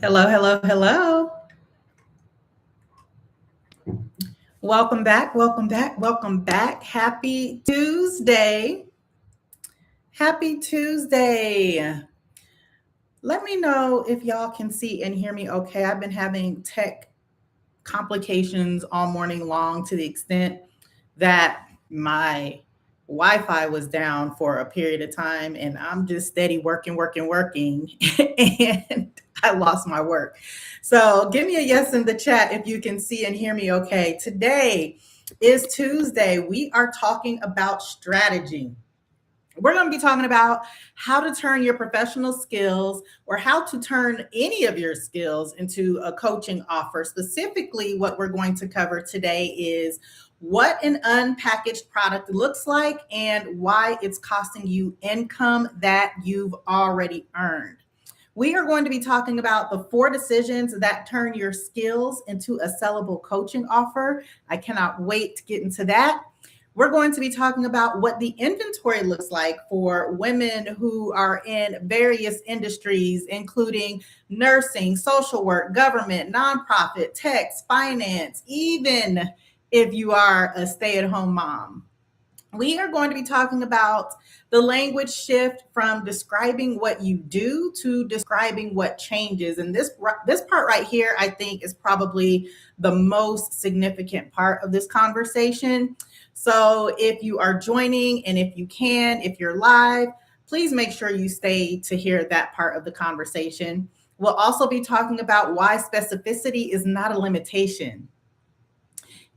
Hello, hello, hello. Welcome back, welcome back, welcome back. Happy Tuesday. Happy Tuesday. Let me know if y'all can see and hear me okay. I've been having tech complications all morning long to the extent that my Wi-Fi was down for a period of time and I'm just steady working, working, working. And I lost my work. So give me a yes in the chat if you can see and hear me okay. Today is Tuesday. We are talking about strategy. We're going to be talking about how to turn your professional skills or how to turn any of your skills into a coaching offer. Specifically, what we're going to cover today is what an unpackaged product looks like and why it's costing you income that you've already earned. We are going to be talking about the 4 decisions that turn your skills into a sellable coaching offer. I cannot wait to get into that. We're going to be talking about what the inventory looks like for women who are in various industries, including nursing, social work, government, nonprofit, tech, finance, even if you are a stay-at-home mom. We are going to be talking about the language shift from describing what you do to describing what changes. And this part right here, I think, is probably the most significant part of this conversation. So if you are joining and if you're live, please make sure you stay to hear that part of the conversation. We'll also be talking about why specificity is not a limitation.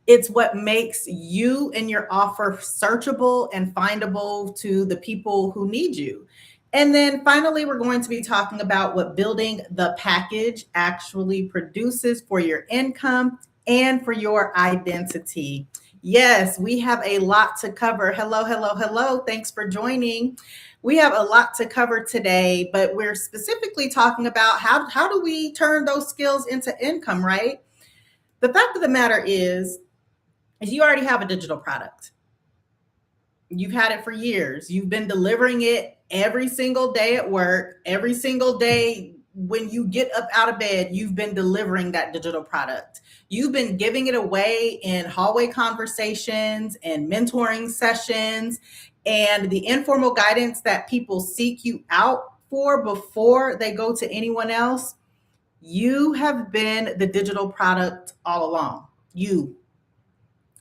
It's what makes you and your offer searchable and findable to the people who need you. And then finally, we're going to be talking about what building the package actually produces for your income and for your identity. Yes, we have a lot to cover. Hello, hello, hello. Thanks for joining. We have a lot to cover today, but we're specifically talking about how do we turn those skills into income, right? The fact of the matter is you already have a digital product. You've had it for years. You've been delivering it every single day at work, every single day when you get up out of bed, you've been delivering that digital product. You've been giving it away in hallway conversations and mentoring sessions and the informal guidance that people seek you out for before they go to anyone else. You have been the digital product all along.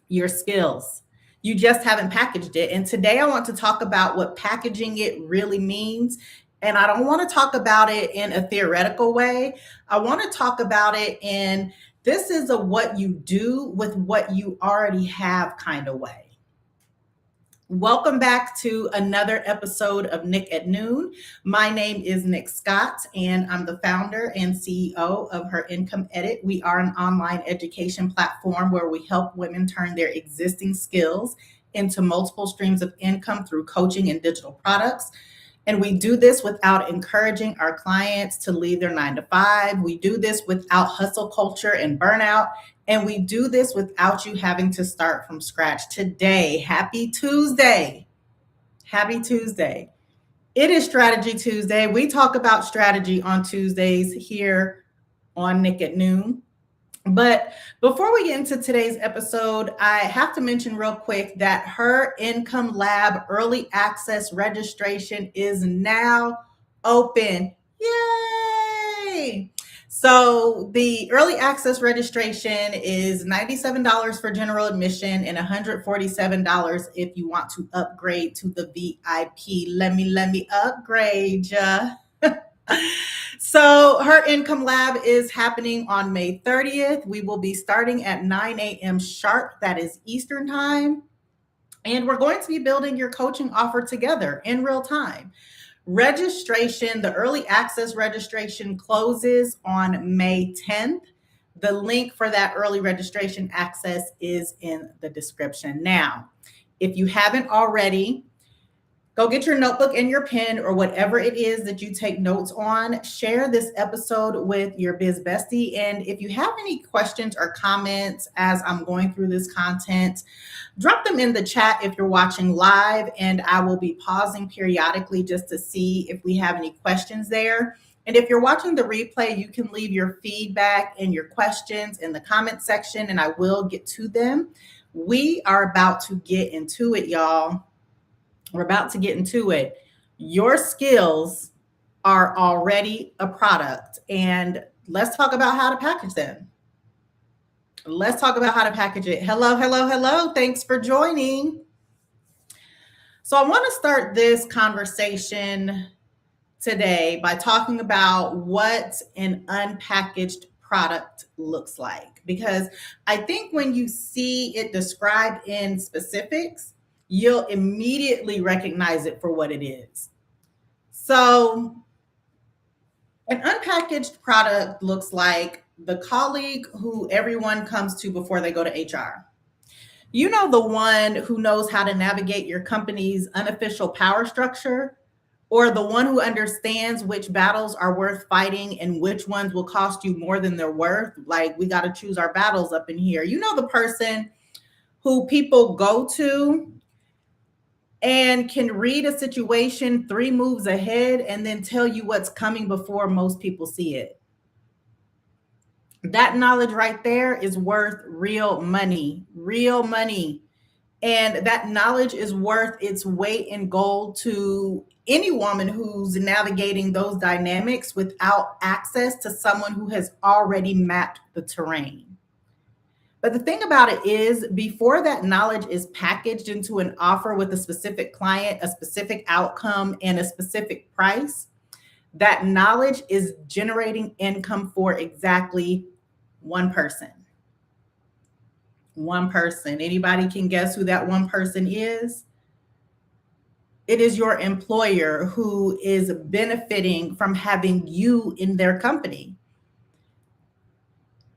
Your skills. You just haven't packaged it. And today I want to talk about what packaging it really means. And I don't want to talk about it in a theoretical way. I want to talk about it in this is a what you do with what you already have kind of way. Welcome back to another episode of Nick at Noon. My name is Nick Scott, and I'm the founder and CEO of Her Income Edit. We are an online education platform where we help women turn their existing skills into multiple streams of income through coaching and digital products. And we do this without encouraging our clients to leave their 9 to 5. We do this without hustle culture and burnout. And we do this without you having to start from scratch. Today, happy Tuesday. Happy Tuesday. It is Strategy Tuesday. We talk about strategy on Tuesdays here on Nick at Noon. But before we get into today's episode, I have to mention real quick that Her Income Lab early access registration is now open. Yay! So the early access registration is $97 for general admission and $147 if you want to upgrade to the VIP. Let me upgrade ya. So Her Income Lab is happening on May 30th. We will be starting at 9 a.m. sharp. That is Eastern time. And we're going to be building your coaching offer together in real time. Registration, the early access registration closes on May 10th. The link for that early registration access is in the description. Now, if you haven't already, go get your notebook and your pen or whatever it is that you take notes on. Share this episode with your biz bestie. And if you have any questions or comments as I'm going through this content, drop them in the chat if you're watching live, and I will be pausing periodically just to see if we have any questions there. And if you're watching the replay, you can leave your feedback and your questions in the comment section, and I will get to them. We are about to get into it, y'all. We're about to get into it. Your skills are already a product, and let's talk about how to package them. Let's talk about how to package it. Hello, hello, hello. Thanks for joining. So, I want to start this conversation today by talking about what an unpackaged product looks like. Because I think when you see it described in specifics, you'll immediately recognize it for what it is. So, an unpackaged product looks like the colleague who everyone comes to before they go to HR. You know, the one who knows how to navigate your company's unofficial power structure, or the one who understands which battles are worth fighting and which ones will cost you more than they're worth. Like, we got to choose our battles up in here. You know, the person who people go to and can read a situation 3 moves ahead and then tell you what's coming before most people see it. That knowledge right there is worth real money, real money. And that knowledge is worth its weight in gold to any woman who's navigating those dynamics without access to someone who has already mapped the terrain. But the thing about it is, before that knowledge is packaged into an offer with a specific client, a specific outcome, and a specific price, that knowledge is generating income for exactly one person. One person. Anybody can guess who that one person is? It is your employer who is benefiting from having you in their company.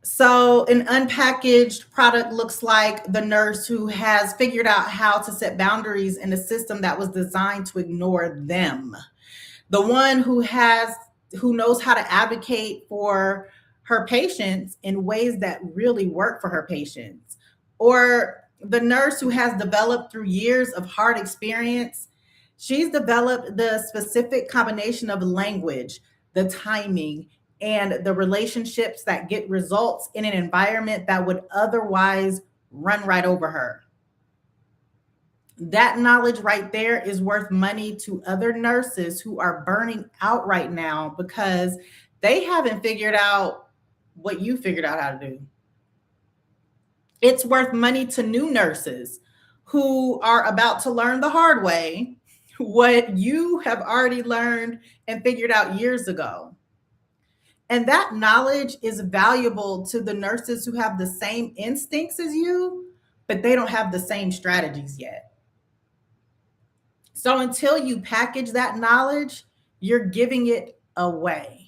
So, an unpackaged product looks like the nurse who has figured out how to set boundaries in a system that was designed to ignore them. The one who knows how to advocate for her patients in ways that really work for her patients. Or the nurse who has developed through years of hard experience. She's developed the specific combination of language, the timing, and the relationships that get results in an environment that would otherwise run right over her. That knowledge right there is worth money to other nurses who are burning out right now because they haven't figured out what you figured out how to do. It's worth money to new nurses who are about to learn the hard way what you have already learned and figured out years ago. And that knowledge is valuable to the nurses who have the same instincts as you, but they don't have the same strategies yet. So until you package that knowledge, you're giving it away.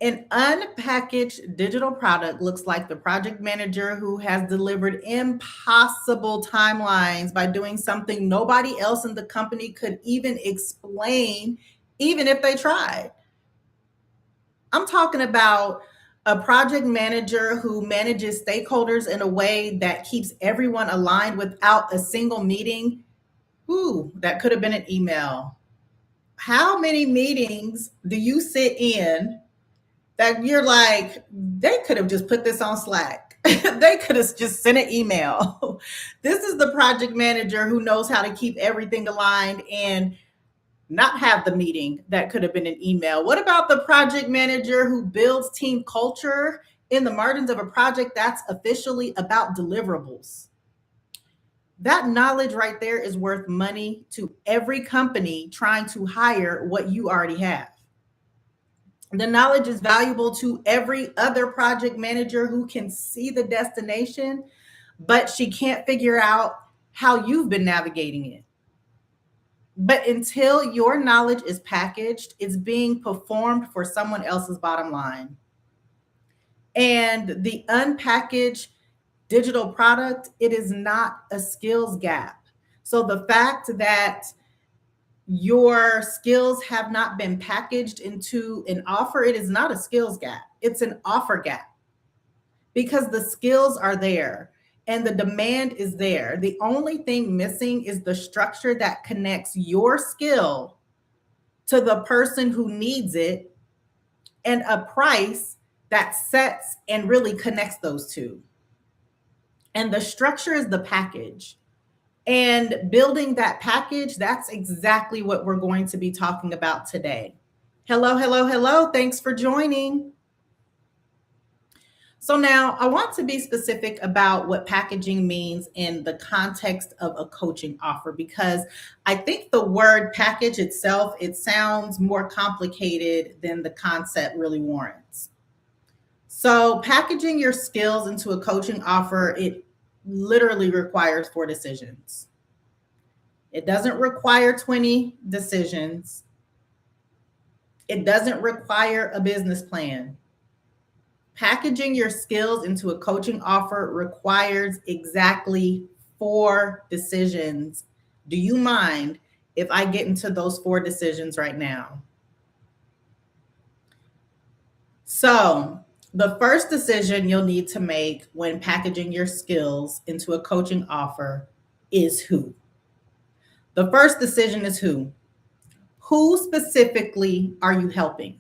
An unpackaged digital product looks like the project manager who has delivered impossible timelines by doing something nobody else in the company could even explain, even if they tried. I'm talking about a project manager who manages stakeholders in a way that keeps everyone aligned without a single meeting. Ooh, that could have been an email. How many meetings do you sit in that you're like, they could have just put this on Slack? They could have just sent an email. This is the project manager who knows how to keep everything aligned and not have the meeting that could have been an email. What about the project manager who builds team culture in the margins of a project that's officially about deliverables? That knowledge right there is worth money to every company trying to hire what you already have. The knowledge is valuable to every other project manager who can see the destination, but she can't figure out how you've been navigating it. But until your knowledge is packaged, it's being performed for someone else's bottom line. And the unpackaged digital product, it is not a skills gap. So the fact that your skills have not been packaged into an offer, it is not a skills gap. It's an offer gap because the skills are there and the demand is there. The only thing missing is the structure that connects your skill to the person who needs it, and a price that sets and really connects those two. And the structure is the package. And building that package, that's exactly what we're going to be talking about today. Hello, hello, hello. Thanks for joining. So now I want to be specific about what packaging means in the context of a coaching offer, because I think the word package itself, it sounds more complicated than the concept really warrants. So packaging your skills into a coaching offer, it literally requires 4 decisions. It doesn't require 20 decisions. It doesn't require a business plan. Packaging your skills into a coaching offer requires exactly 4 decisions. Do you mind if I get into those 4 decisions right now? So, the first decision you'll need to make when packaging your skills into a coaching offer is who. The first decision is who. Who specifically are you helping?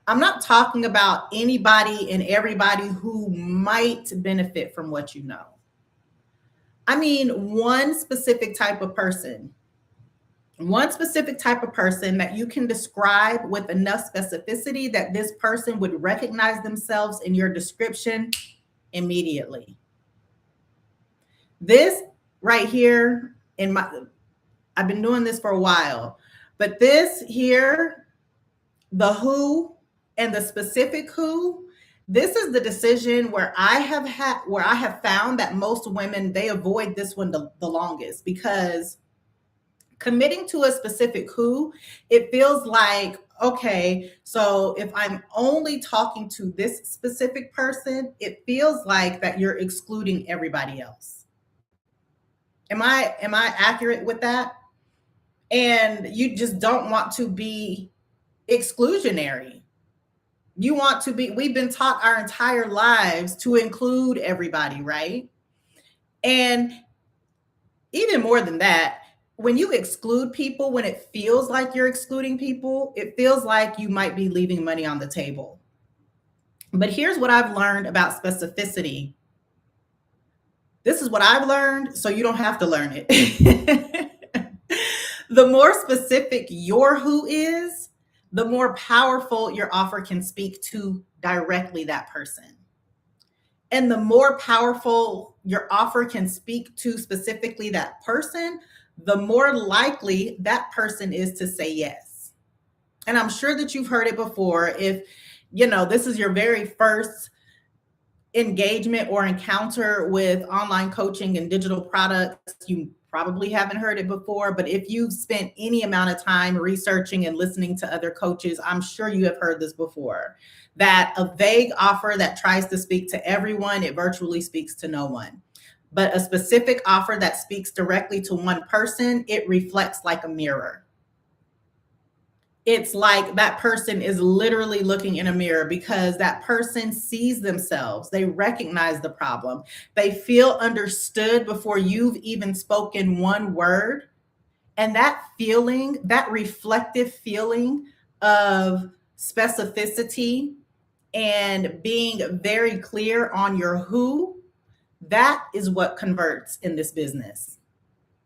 I'm not talking about anybody and everybody who might benefit from what you know. I mean, one specific type of person that you can describe with enough specificity that this person would recognize themselves in your description immediately. This right here I've been doing this for a while, but this here, the who and the specific who, this is the decision where I have found that most women, they avoid this one the longest, because committing to a specific who, it feels like, okay, so if I'm only talking to this specific person, it feels like that you're excluding everybody else. Am I accurate with that? And you just don't want to be exclusionary. You want to be, we've been taught our entire lives to include everybody, right? And even more than that, when you exclude people, when it feels like you're excluding people, it feels like you might be leaving money on the table. But here's what I've learned about specificity. This is what I've learned, so you don't have to learn it. The more specific your who is, the more powerful your offer can speak to directly that person. And the more powerful your offer can speak to specifically that person, the more likely that person is to say yes. And I'm sure that you've heard it before. If, this is your very first engagement or encounter with online coaching and digital products, you probably haven't heard it before. But if you've spent any amount of time researching and listening to other coaches, I'm sure you have heard this before, that a vague offer that tries to speak to everyone, it virtually speaks to no one. But a specific offer that speaks directly to one person, it reflects like a mirror. It's like that person is literally looking in a mirror, because that person sees themselves. They recognize the problem. They feel understood before you've even spoken one word. And that feeling, that reflective feeling of specificity and being very clear on your who, that is what converts in this business.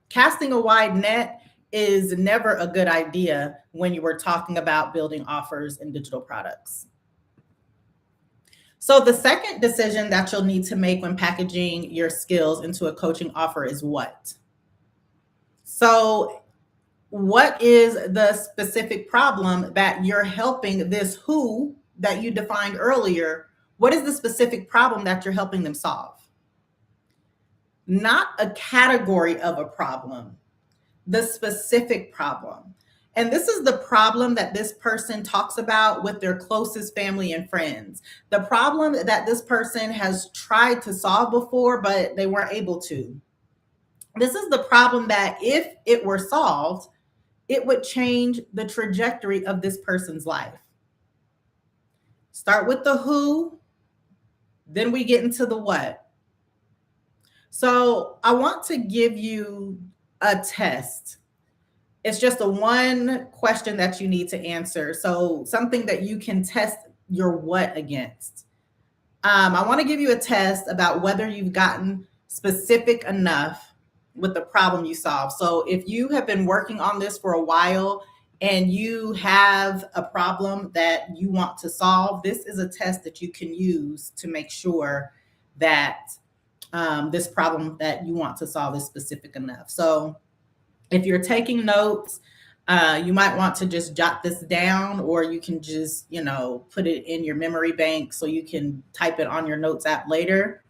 Casting a wide net is never a good idea when you were talking about building offers and digital products. So the second decision that you'll need to make when packaging your skills into a coaching offer is what? So what is the specific problem that you're helping this who that you defined earlier? What is the specific problem that you're helping them solve? Not a category of a problem, the specific problem. And this is the problem that this person talks about with their closest family and friends. The problem that this person has tried to solve before, but they weren't able to. This is the problem that if it were solved, it would change the trajectory of this person's life. Start with the who, then we get into the what. So I want to give you a test. It's just a one question that you need to answer. So something that you can test your what against. I want to give you a test about whether you've gotten specific enough with the problem you solve. So if you have been working on this for a while and you have a problem that you want to solve, this is a test that you can use to make sure that this problem that you want to solve is specific enough. So if you're taking notes, you might want to just jot this down, or you can just, put it in your memory bank so you can type it on your notes app later.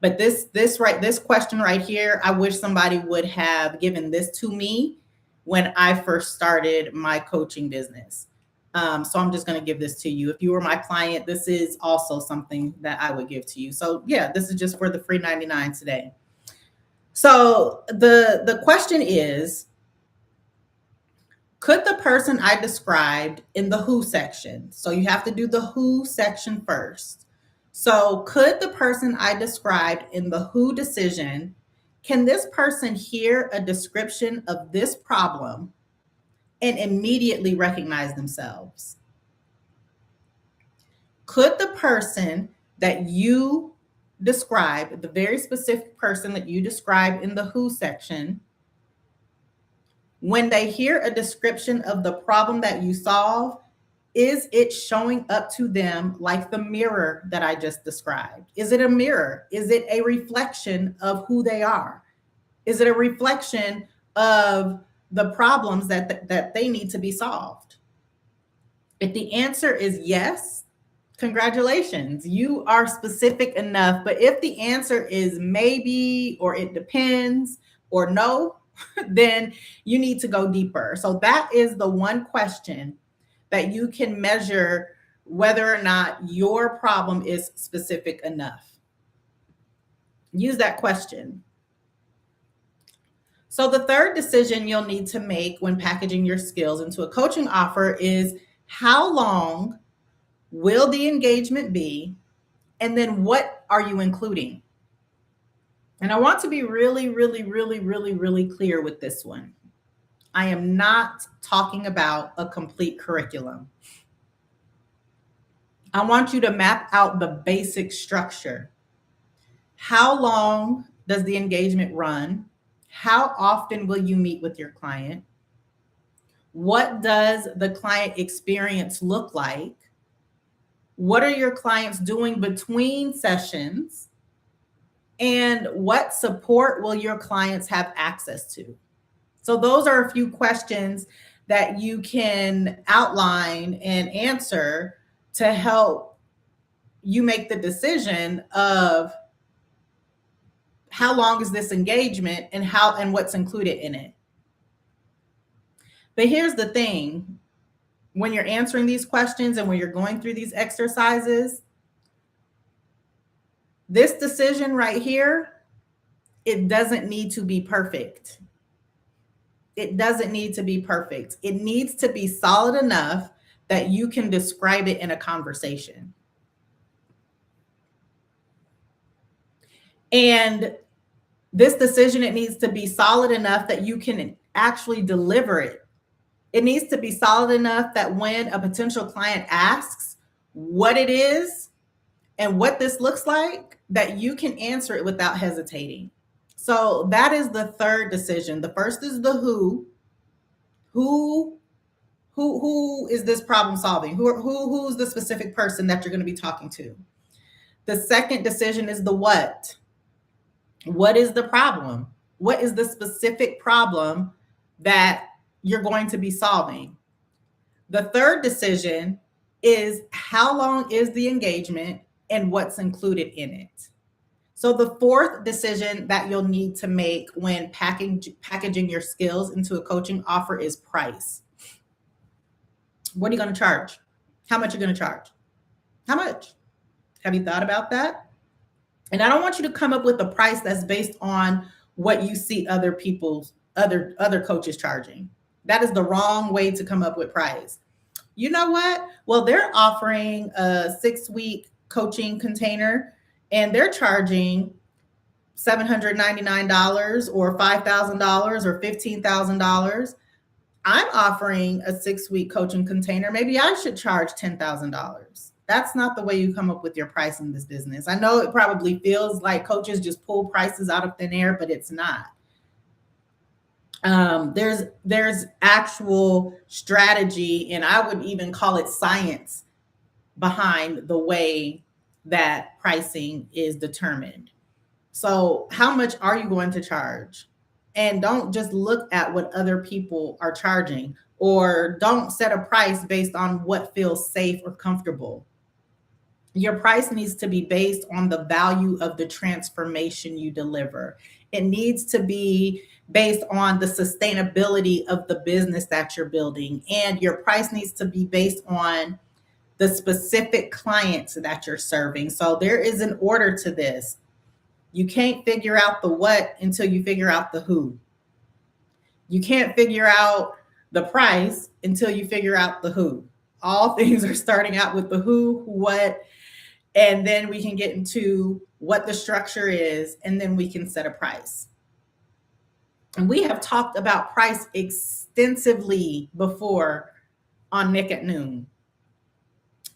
But this question right here, I wish somebody would have given this to me when I first started my coaching business. So I'm just going to give this to you. If you were my client, this is also something that I would give to you. So yeah, this is just for the free 99 today. So the question is, could the person I described in the who section, so you have to do the who section first. So could the person I described in the who decision, can this person hear a description of this problem and immediately recognize themselves? Could the person that you describe, the very specific person that you describe in the who section, when they hear a description of the problem that you solve, is it showing up to them like the mirror that I just described? Is it a mirror? Is it a reflection of who they are? Is it a reflection of the problems that they need to be solved? If the answer is yes, congratulations, you are specific enough. But if the answer is maybe, or it depends, or no, then you need to go deeper. So that is the one question that you can measure whether or not your problem is specific enough. Use that question. So the third decision you'll need to make when packaging your skills into a coaching offer is, how long will the engagement be? And then what are you including? And I want to be really, really, really, really, really clear with this one. I am not talking about a complete curriculum. I want you to map out the basic structure. How long does the engagement run? How often will you meet with your client? What does the client experience look like? What are your clients doing between sessions? And what support will your clients have access to? So those are a few questions that you can outline and answer to help you make the decision of how long is this engagement and what's included in it. But here's the thing, when you're answering these questions and when you're going through these exercises, this decision right here, it doesn't need to be perfect. It doesn't need to be perfect. It needs to be solid enough that you can describe it in a conversation. And this decision, it needs to be solid enough that you can actually deliver it. It needs to be solid enough that when a potential client asks what it is and what this looks like, that you can answer it without hesitating. So that is the third decision. The first is the who. Who is this problem solving? Who's the specific person that you're going to be talking to? The second decision is the what. What is the problem? What is the specific problem that you're going to be solving? The third decision is, how long is the engagement and what's included in it? So the fourth decision that you'll need to make when packaging your skills into a coaching offer is price. What are you going to charge? How much are you going to charge? How much? Have you thought about that? And I don't want you to come up with a price that's based on what you see other coaches charging. That is the wrong way to come up with price. You know what? Well, they're offering a 6-week coaching container and they're charging $799 or $5,000 or $15,000. I'm offering a 6-week coaching container. Maybe I should charge $10,000. That's not the way you come up with your price in this business. I know it probably feels like coaches just pull prices out of thin air, but it's not. There's actual strategy, and I would even call it science behind the way that pricing is determined. So, how much are you going to charge? And don't just look at what other people are charging, or don't set a price based on what feels safe or comfortable. Your price needs to be based on the value of the transformation you deliver. It needs to be based on the sustainability of the business that you're building. And your price needs to be based on the specific clients that you're serving. So there is an order to this. You can't figure out the what until you figure out the who. You can't figure out the price until you figure out the who. All things are starting out with the who, what, and then we can get into what the structure is, and then we can set a price. And we have talked about price extensively before on Nick at Noon.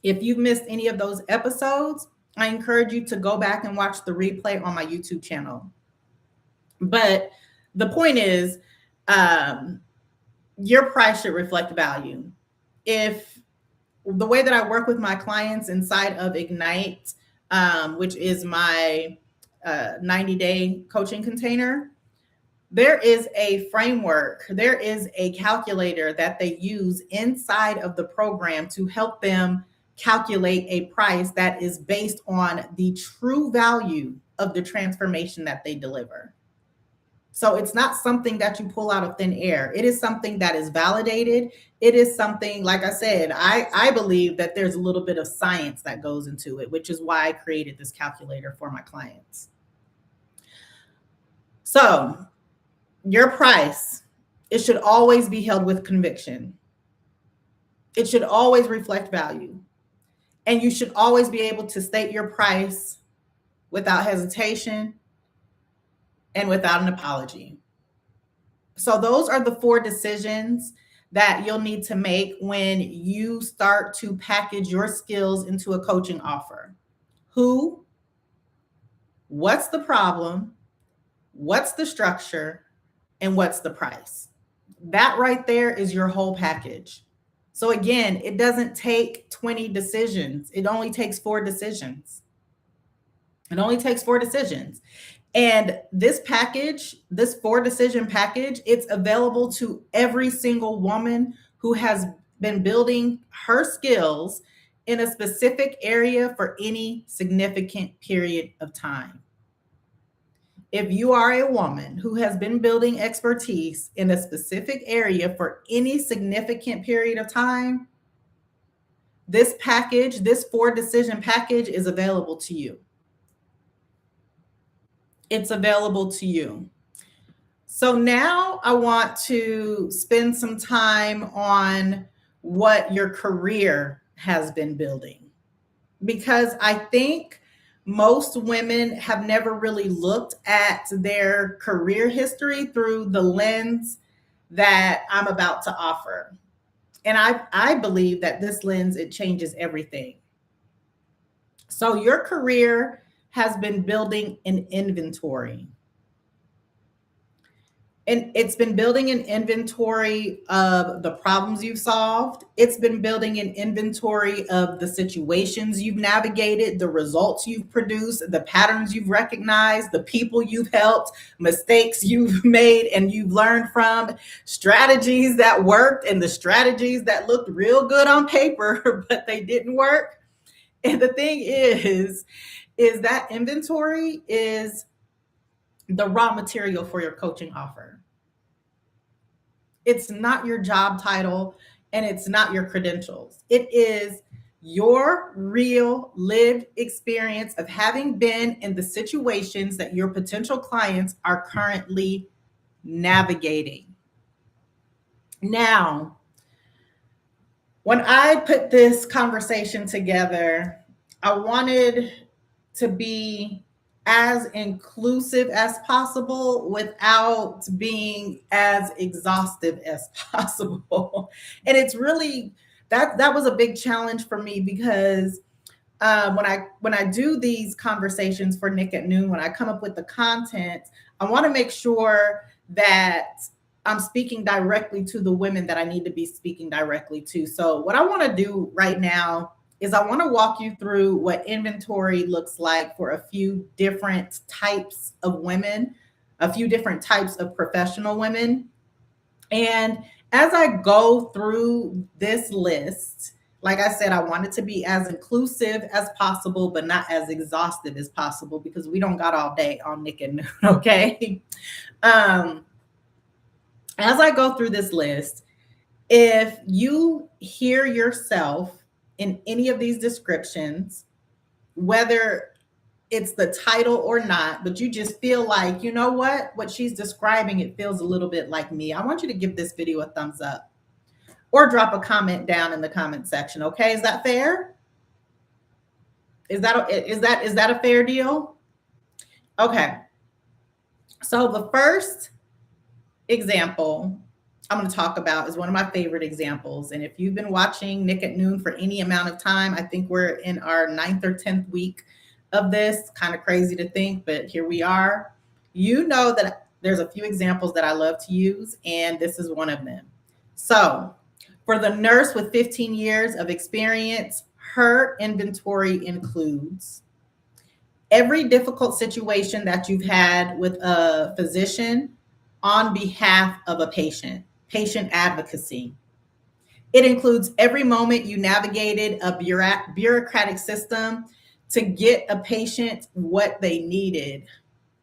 If you've missed any of those episodes, I encourage you to go back and watch the replay on my YouTube channel. But the point is, your price should reflect value. If the way that I work with my clients inside of Ignite, which is my 90-day coaching container, there is a framework, there is a calculator that they use inside of the program to help them calculate a price that is based on the true value of the transformation that they deliver. So it's not something that you pull out of thin air. It is something that is validated. It is something, like I said, I believe that there's a little bit of science that goes into it, which is why I created this calculator for my clients. So your price, it should always be held with conviction. It should always reflect value. And you should always be able to state your price without hesitation and without an apology. So those are the 4 decisions that you'll need to make when you start to package your skills into a coaching offer. Who? What's the problem? What's the structure? And what's the price? That right there is your whole package. So again, it doesn't take 20 decisions. It only takes 4 decisions. It only takes 4 decisions. And this package, this 4 decision package, it's available to every single woman who has been building her skills in a specific area for any significant period of time. If you are a woman who has been building expertise in a specific area for any significant period of time, this package, this 4 decision package is available to you. It's available to you. So now I want to spend some time on what your career has been building, because I think most women have never really looked at their career history through the lens that I'm about to offer. And I believe that this lens, it changes everything. So your career has been building an inventory. And it's been building an inventory of the problems you've solved. It's been building an inventory of the situations you've navigated, the results you've produced, the patterns you've recognized, the people you've helped, mistakes you've made and you've learned from, strategies that worked and the strategies that looked real good on paper, but they didn't work. And the thing is that inventory is the raw material for your coaching offer. It's not your job title and it's not your credentials. It is your real lived experience of having been in the situations that your potential clients are currently navigating. Now, when I put this conversation together, I wanted to be as inclusive as possible without being as exhaustive as possible. And it's really that was a big challenge for me because when I do these conversations for Nick at Noon, when I come up with the content, I want to make sure that I'm speaking directly to the women that I need to be speaking directly to. So what I want to do right now is I want to walk you through what inventory looks like for a few different types of women, a few different types of professional women. And as I go through this list, like I said, I want it to be as inclusive as possible, but not as exhaustive as possible because we don't got all day on Nick and Noon, okay? Um, as I go through this list, if you hear yourself in any of these descriptions, whether it's the title or not, but you just feel like, you know what she's describing, it feels a little bit like me, I want you to give this video a thumbs up or drop a comment down in the comment section. Okay, is that fair? Is that a fair deal? Okay. So the first example I'm going to talk about is one of my favorite examples. And if you've been watching Nick at Noon for any amount of time, I think we're in our 9th or 10th week of this. Kind of crazy to think, but here we are. You know that there's a few examples that I love to use, and this is one of them. So for the nurse with 15 years of experience, her inventory includes every difficult situation that you've had with a physician on behalf of a patient, patient advocacy. It includes every moment you navigated a bureaucratic system to get a patient what they needed.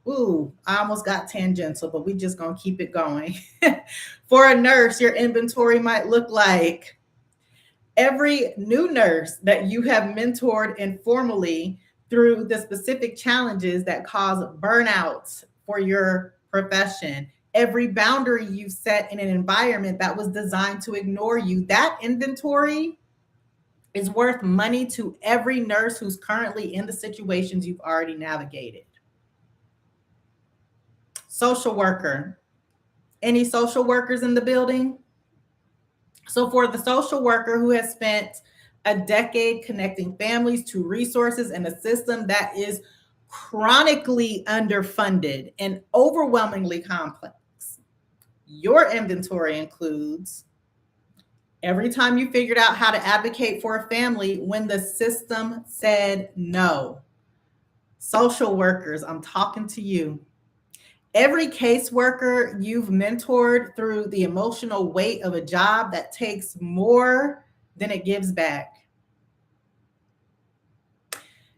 Ooh, I almost got tangential, but we just gonna keep it going. For a nurse, your inventory might look like every new nurse that you have mentored informally through the specific challenges that cause burnout for your profession, every boundary you set in an environment that was designed to ignore you. That inventory is worth money to every nurse who's currently in the situations you've already navigated. Social worker. Any social workers in the building? So for the social worker who has spent a decade connecting families to resources in a system that is chronically underfunded and overwhelmingly complex, your inventory includes every time you figured out how to advocate for a family when the system said no. Social workers, I'm talking to you. Every caseworker you've mentored through the emotional weight of a job that takes more than it gives back.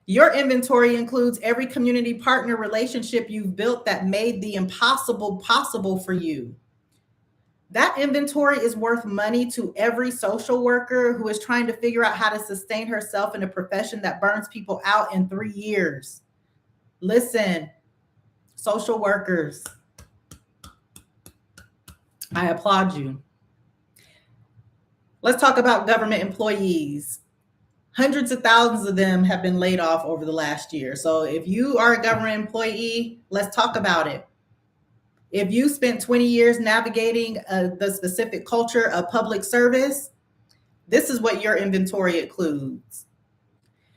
Your inventory includes every community partner relationship you've built that made the impossible possible for you. That inventory is worth money to every social worker who is trying to figure out how to sustain herself in a profession that burns people out in 3 years. Listen, social workers, I applaud you. Let's talk about government employees. Hundreds of thousands of them have been laid off over the last year. So if you are a government employee, let's talk about it. If you spent 20 years navigating the specific culture of public service, this is what your inventory includes.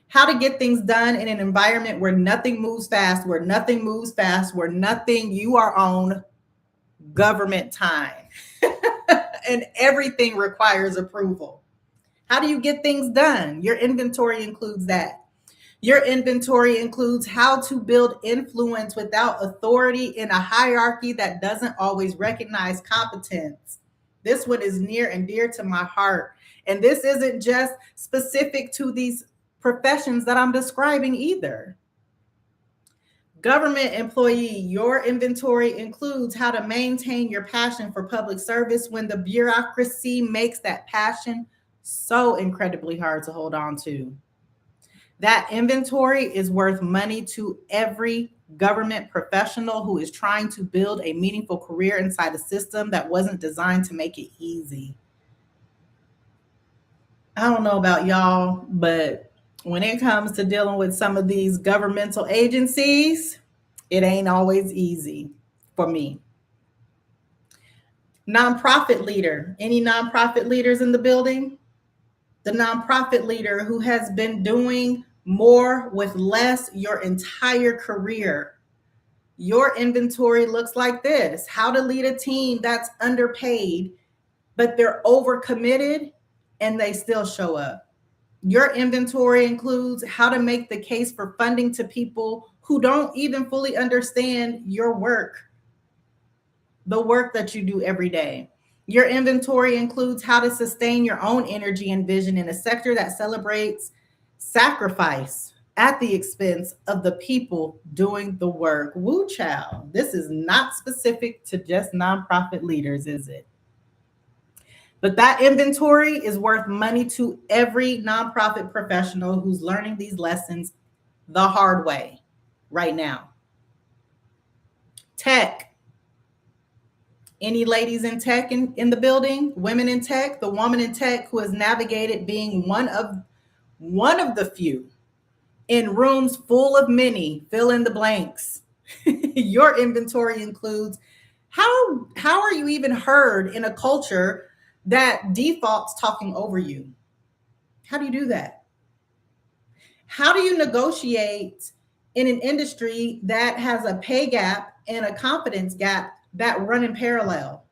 How to get things done in an environment where nothing moves fast, where you are on government time and everything requires approval. How do you get things done? Your inventory includes that. Your inventory includes how to build influence without authority in a hierarchy that doesn't always recognize competence. This one is near and dear to my heart. And this isn't just specific to these professions that I'm describing either. Government employee, your inventory includes how to maintain your passion for public service when the bureaucracy makes that passion so incredibly hard to hold on to. That inventory is worth money to every government professional who is trying to build a meaningful career inside a system that wasn't designed to make it easy. I don't know about y'all, but when it comes to dealing with some of these governmental agencies, it ain't always easy for me. Nonprofit leader. Any nonprofit leaders in the building? The nonprofit leader who has been doing more with less your entire career. Your inventory looks like this: how to lead a team that's underpaid, but they're overcommitted and they still show up. Your inventory includes how to make the case for funding to people who don't even fully understand your work, the work that you do every day. Your inventory includes how to sustain your own energy and vision in a sector that celebrates sacrifice at the expense of the people doing the work. Woo child. This is not specific to just nonprofit leaders, is it? But that inventory is worth money to every nonprofit professional who's learning these lessons the hard way right now. Tech. Any ladies in tech in the building? Women in tech? The woman in tech who has navigated being one of the few in rooms full of many, fill in the blanks. Your inventory includes how are you even heard in a culture that defaults talking over you? How do you do that? How do you negotiate in an industry that has a pay gap and a confidence gap that run in parallel?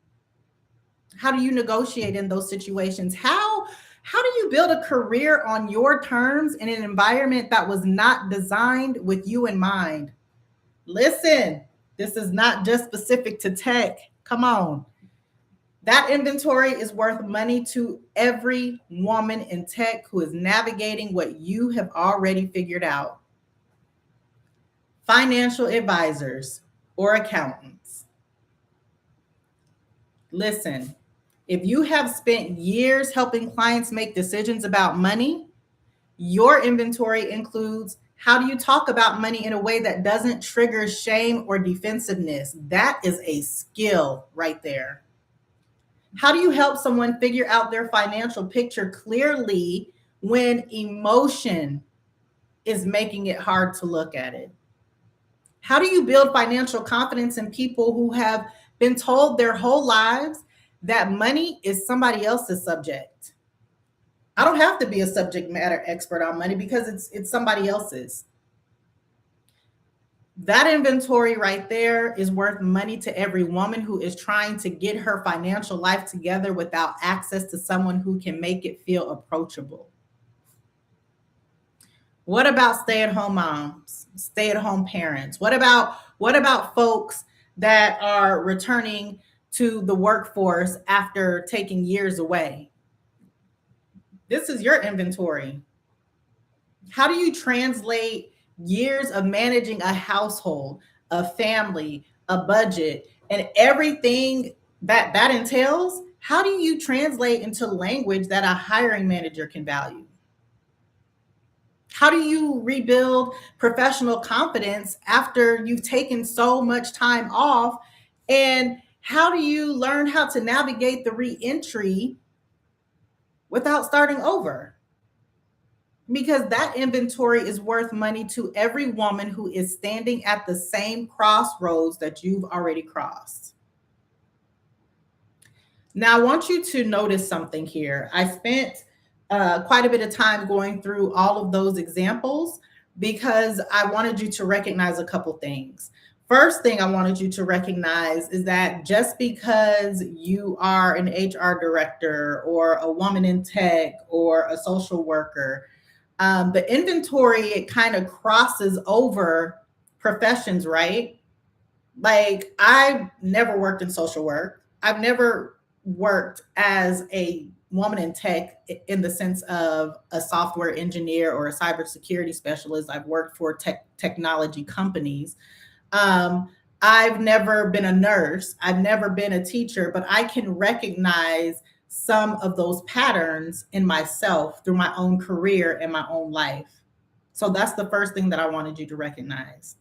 How do you negotiate in those situations? How do you build a career on your terms in an environment that was not designed with you in mind? Listen, this is not just specific to tech. Come on. That inventory is worth money to every woman in tech who is navigating what you have already figured out. Financial advisors or accountants. Listen, if you have spent years helping clients make decisions about money, your inventory includes how do you talk about money in a way that doesn't trigger shame or defensiveness? That is a skill right there. How do you help someone figure out their financial picture clearly when emotion is making it hard to look at it? How do you build financial confidence in people who have been told their whole lives that money is somebody else's subject? I don't have to be a subject matter expert on money because it's somebody else's. That inventory right there is worth money to every woman who is trying to get her financial life together without access to someone who can make it feel approachable. What about stay-at-home moms, stay-at-home parents? What about folks that are returning to the workforce after taking years away? This is your inventory. How do you translate years of managing a household, a family, a budget, and everything that entails? How do you translate into language that a hiring manager can value? How do you rebuild professional confidence after you've taken so much time off? And how do you learn how to navigate the reentry without starting over? Because that inventory is worth money to every woman who is standing at the same crossroads that you've already crossed. Now, I want you to notice something here. I spent quite a bit of time going through all of those examples because I wanted you to recognize a couple things. First thing I wanted you to recognize is that just because you are an HR director or a woman in tech or a social worker, the inventory, it kind of crosses over professions, right? Like, I've never worked in social work. I've never worked as a woman in tech in the sense of a software engineer or a cybersecurity specialist. I've worked for technology companies. I've never been a nurse. I've never been a teacher, but I can recognize some of those patterns in myself through my own career and my own life. So that's the first thing that I wanted you to recognize.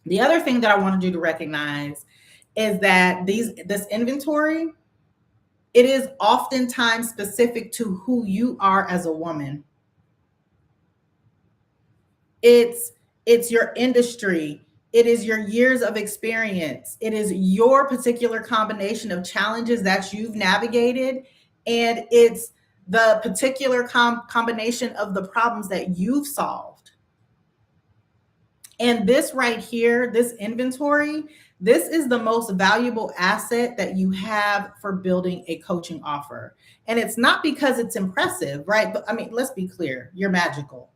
The other thing that I wanted you to recognize is that this inventory, it is oftentimes specific to who you are as a woman. It's your industry. It is your years of experience. It is your particular combination of challenges that you've navigated. And it's the particular combination of the problems that you've solved. And this right here, this inventory, this is the most valuable asset that you have for building a coaching offer. And it's not because it's impressive, right? But I mean, let's be clear, you're magical.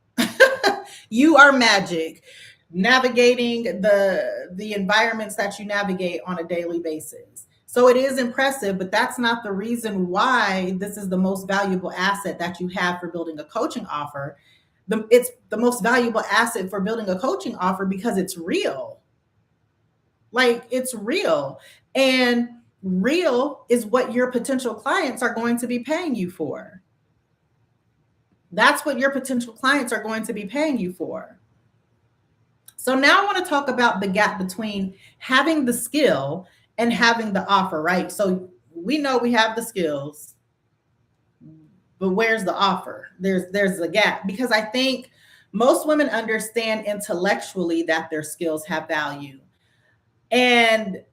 You are magic, navigating the environments that you navigate on a daily basis. So it is impressive, but that's not the reason why this is the most valuable asset that you have for building a coaching offer. It's the most valuable asset for building a coaching offer because it's real. Like, it's real. And real is what your potential clients are going to be paying you for. That's what your potential clients are going to be paying you for. So now I want to talk about the gap between having the skill and having the offer, right? So we know we have the skills, but where's the offer? There's a gap, because I think most women understand intellectually that their skills have value. And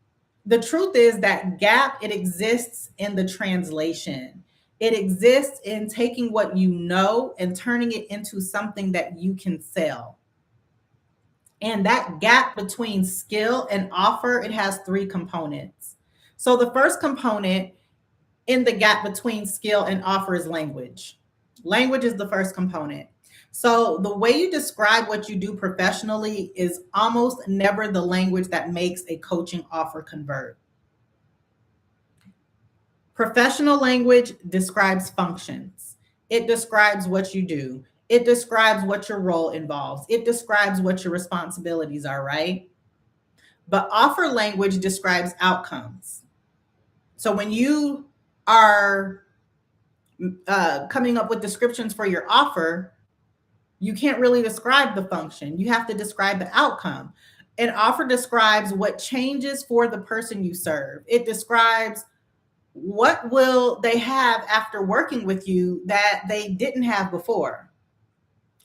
the truth is that gap, it exists in the translation. It exists in taking what you know and turning it into something that you can sell. And that gap between skill and offer, it has three components. So the first component in the gap between skill and offer is language. Language is the first component. So the way you describe what you do professionally is almost never the language that makes a coaching offer convert. Professional language describes functions. It describes what you do. It describes what your role involves. It describes what your responsibilities are, right? But offer language describes outcomes. So when you are coming up with descriptions for your offer, you can't really describe the function. You have to describe the outcome. An offer describes what changes for the person you serve. It describes what will they have after working with you that they didn't have before.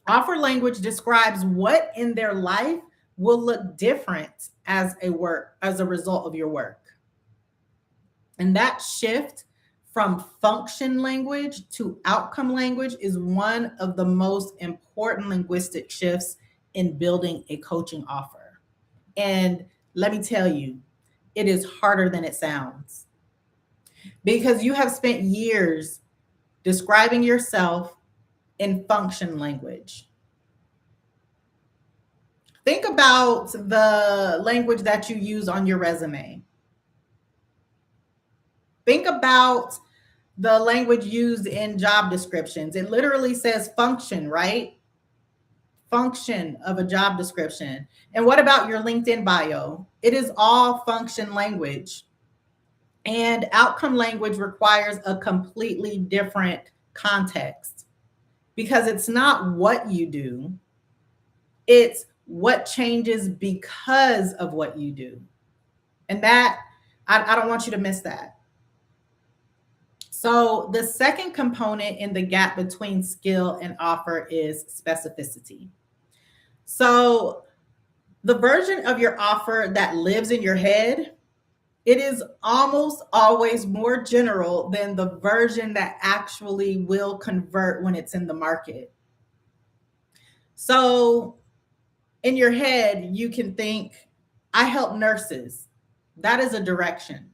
Offer language describes what in their life will look different as a result of your work. And that shift from function language to outcome language is one of the most important linguistic shifts in building a coaching offer. And let me tell you, it is harder than it sounds, because you have spent years describing yourself in function language. Think about the language that you use on your resume. Think about the language used in job descriptions. It literally says function, right? Function of a job description. And what about your LinkedIn bio? It is all function language. And outcome language requires a completely different context, because it's not what you do, it's what changes because of what you do. And that, I don't want you to miss that. So the second component in the gap between skill and offer is specificity. So the version of your offer that lives in your head, it is almost always more general than the version that actually will convert when it's in the market. So in your head, you can think, I help nurses. That is a direction.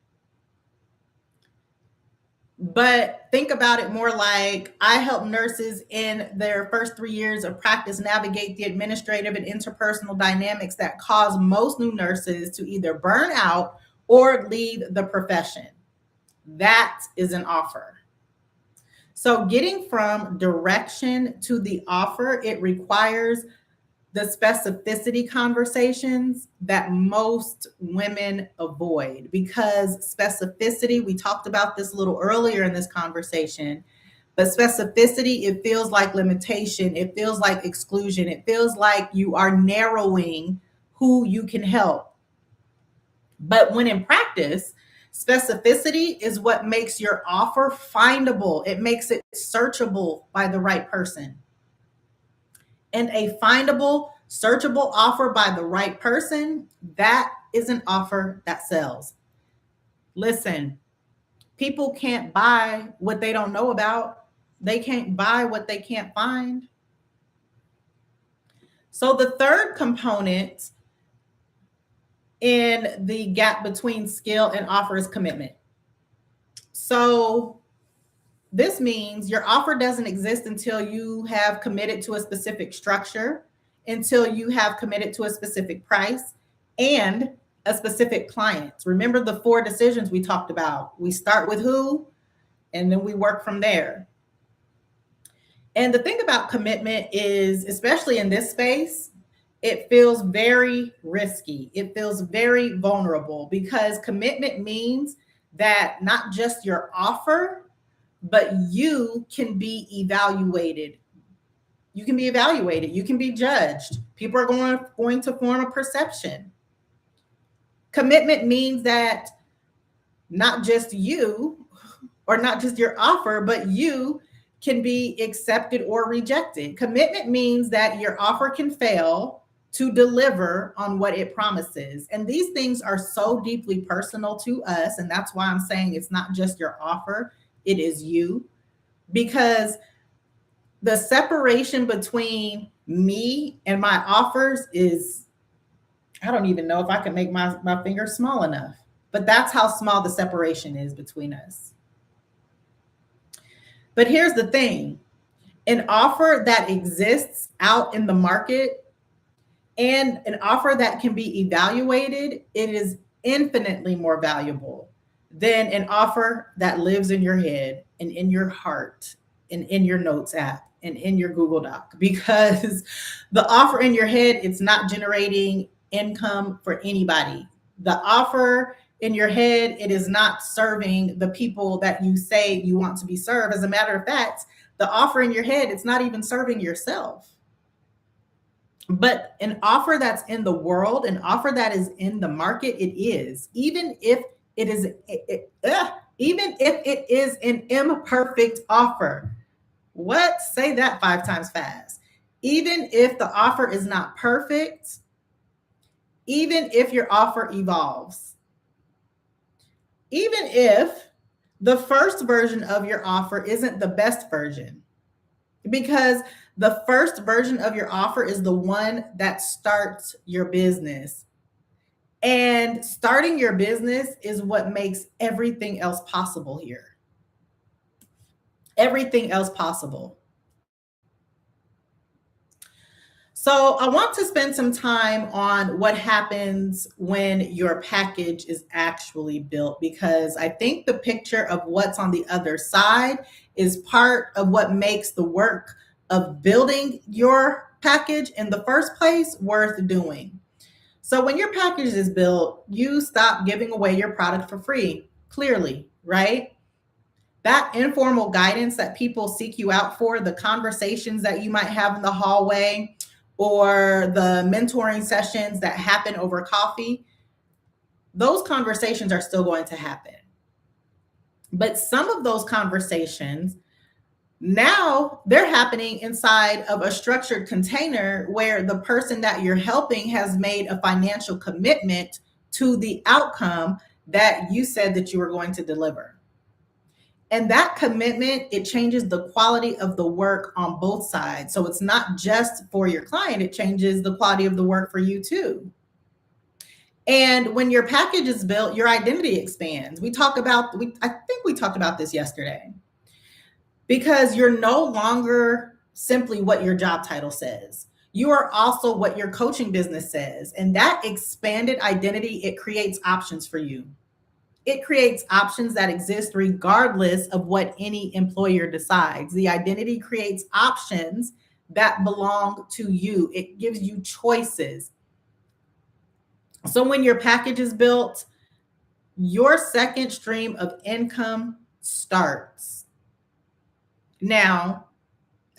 But think about it more like, I help nurses in their first 3 years of practice navigate the administrative and interpersonal dynamics that cause most new nurses to either burn out or leave the profession. That is an offer. So getting from direction to the offer, it requires the specificity conversations that most women avoid, because specificity, we talked about this a little earlier in this conversation, but specificity, it feels like limitation. It feels like exclusion. It feels like you are narrowing who you can help. But when in practice, specificity is what makes your offer findable. It makes it searchable by the right person. And a findable, Searchable offer by the right person, that is an offer that sells. Listen, people can't buy what they don't know about. They can't buy what they can't find. So the third component in the gap between skill and offer is commitment. So this means your offer doesn't exist until you have committed to a specific structure, until you have committed to a specific price and a specific client. Remember the 4 decisions we talked about. We start with who, and then we work from there. And the thing about commitment is, especially in this space, it feels very risky. It feels very vulnerable because commitment means that not just your offer, but you can be evaluated. You can be evaluated. You can be judged. People are going to form a perception. Commitment means that not just you or not just your offer, but you can be accepted or rejected. Commitment means that your offer can fail to deliver on what it promises. And these things are so deeply personal to us. And that's why I'm saying it's not just your offer, it is you. Because the separation between me and my offers is, I don't even know if I can make my finger small enough. But that's how small the separation is between us. But here's the thing. An offer that exists out in the market and an offer that can be evaluated, it is infinitely more valuable than an offer that lives in your head and in your heart and in your notes app and in your Google Doc. Because the offer in your head, it's not generating income for anybody. The offer in your head, it is not serving the people that you say you want to be served. As a matter of fact, the offer in your head, it's not even serving yourself. But an offer that's in the world, an offer that is in the market, it is. Even if it is, even if it is an imperfect offer. What? Say that 5 times fast. Even if the offer is not perfect, even if your offer evolves, even if the first version of your offer isn't the best version, because the first version of your offer is the one that starts your business. And starting your business is what makes everything else possible here. Everything else possible. So I want to spend some time on what happens when your package is actually built, because I think the picture of what's on the other side is part of what makes the work of building your package in the first place worth doing. So when your package is built, you stop giving away your product for free, clearly, right? That informal guidance that people seek you out for, the conversations that you might have in the hallway, or the mentoring sessions that happen over coffee, those conversations are still going to happen. But some of those conversations, now they're happening inside of a structured container where the person that you're helping has made a financial commitment to the outcome that you said that you were going to deliver. And that commitment, it changes the quality of the work on both sides. So it's not just for your client, it changes the quality of the work for you too. And when your package is built, your identity expands. I think we talked about this yesterday. Because you're no longer simply what your job title says. You are also what your coaching business says. And that expanded identity, it creates options for you. It creates options that exist regardless of what any employer decides. The identity creates options that belong to you. It gives you choices. So when your package is built, your second stream of income starts. Now,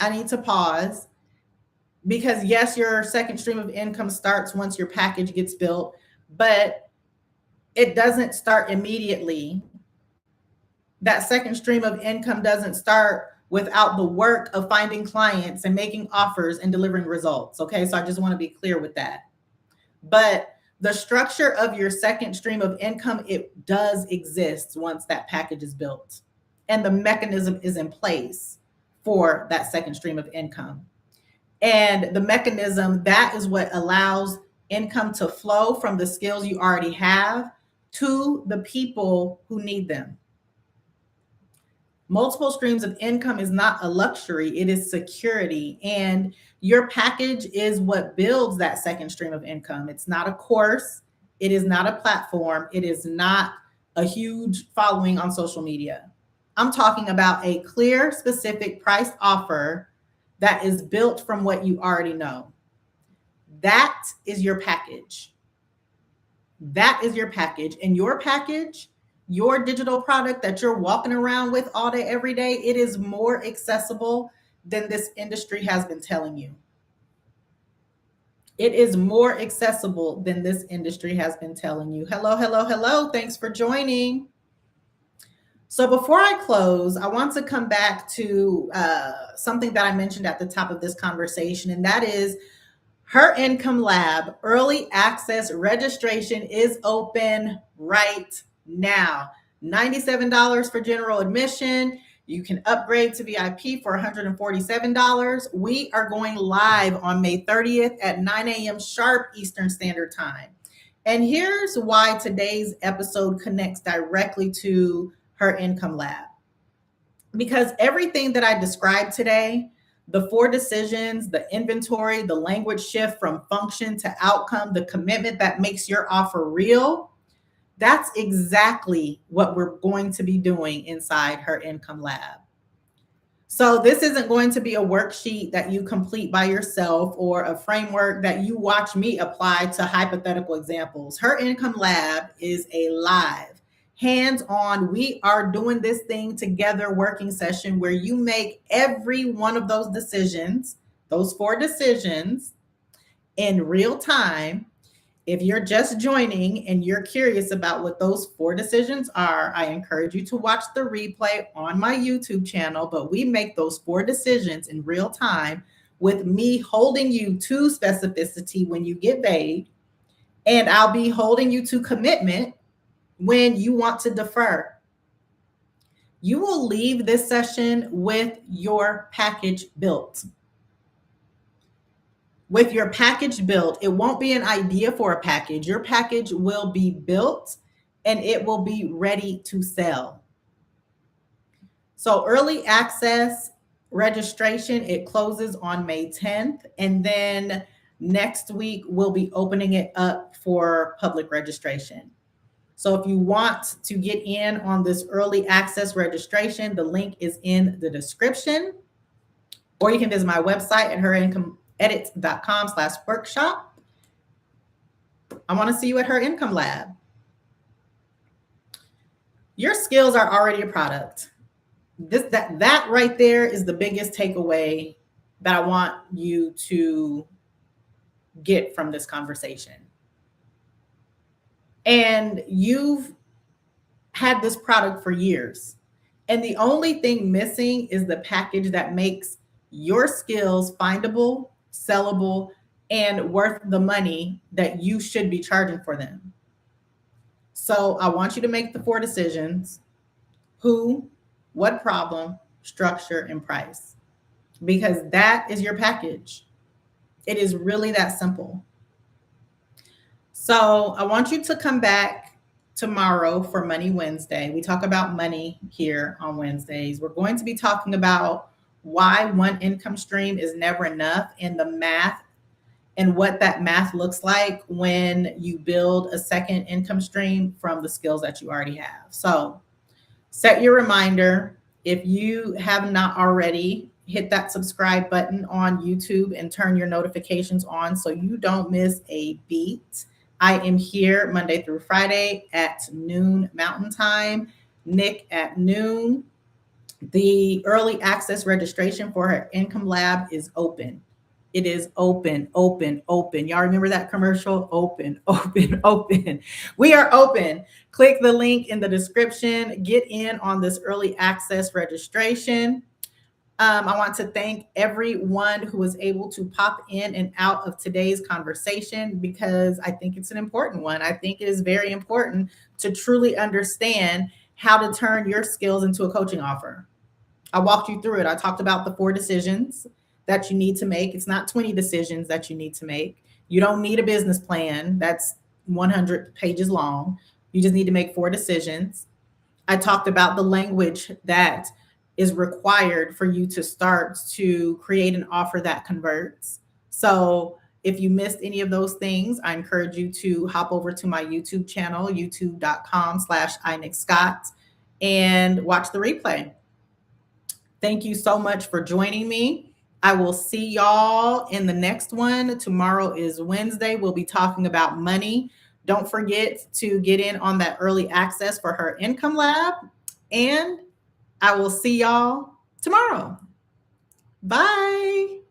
I need to pause because yes, your second stream of income starts once your package gets built, but it doesn't start immediately. That second stream of income doesn't start without the work of finding clients and making offers and delivering results. Okay, so I just want to be clear with that. But the structure of your second stream of income, it does exist once that package is built and the mechanism is in place for that second stream of income. And the mechanism, that is what allows income to flow from the skills you already have to the people who need them. Multiple streams of income is not a luxury, it is security. And your package is what builds that second stream of income. It's not a course, it is not a platform, it is not a huge following on social media. I'm talking about a clear, specific price offer that is built from what you already know. That is your package. That is your package. And your package, your digital product that you're walking around with all day, every day, it is more accessible than this industry has been telling you. It is more accessible than this industry has been telling you. Hello, hello, hello. Thanks for joining. So before I close, I want to come back to something that I mentioned at the top of this conversation, and that is Her Income Lab early access registration is open right now. $97 for general admission. You can upgrade to VIP for $147. We are going live on May 30th at 9 a.m. sharp Eastern Standard Time. And here's why today's episode connects directly to Her Income Lab. Because everything that I described today, the 4 decisions, the inventory, the language shift from function to outcome, the commitment that makes your offer real, that's exactly what we're going to be doing inside Her Income Lab. So this isn't going to be a worksheet that you complete by yourself or a framework that you watch me apply to hypothetical examples. Her Income Lab is a live, hands-on, we are doing this thing together working session where you make every one of those decisions, those 4 decisions, in real time. If you're just joining and you're curious about what those 4 decisions are, I encourage you to watch the replay on my YouTube channel. But we make those 4 decisions in real time with me holding you to specificity when you get paid, and I'll be holding you to commitment when you want to defer. You will leave this session with your package built. With your package built, it won't be an idea for a package. Your package will be built and it will be ready to sell. So early access registration, it closes on May 10th. And then next week, we'll be opening it up for public registration. So if you want to get in on this early access registration, the link is in the description, or you can visit my website at herincomeedits.com/workshop. I want to see you at Her Income Lab. Your skills are already a product. That right there is the biggest takeaway that I want you to get from this conversation. And you've had this product for years. And the only thing missing is the package that makes your skills findable, sellable, and worth the money that you should be charging for them. So I want you to make the 4 decisions: who, what problem, structure, and price. Because that is your package. It is really that simple. So I want you to come back tomorrow for Money Wednesday. We talk about money here on Wednesdays. We're going to be talking about why one income stream is never enough, and the math and what that math looks like when you build a second income stream from the skills that you already have. So set your reminder. If you have not already, hit that subscribe button on YouTube and turn your notifications on so you don't miss a beat. I am here Monday through Friday at noon Mountain Time, Nick at noon. The early access registration for Her Income Lab is open. It is open, open, open. Y'all remember that commercial? Open, open, open. We are open. Click the link in the description. Get in on this early access registration. I want to thank everyone who was able to pop in and out of today's conversation because I think it's an important one. I think it is very important to truly understand how to turn your skills into a coaching offer. I walked you through it. I talked about the 4 decisions that you need to make. It's not 20 decisions that you need to make. You don't need a business plan that's 100 pages long. You just need to make 4 decisions. I talked about the language that is required for you to start to create an offer that converts. So if you missed any of those things, I encourage you to hop over to my YouTube channel, youtube.com/InickScott, and watch the replay. Thank you so much for joining me. I will see y'all in the next one. Tomorrow is Wednesday. We'll be talking about money. Don't forget to get in on that early access for her income lab. And I will see y'all tomorrow. Bye.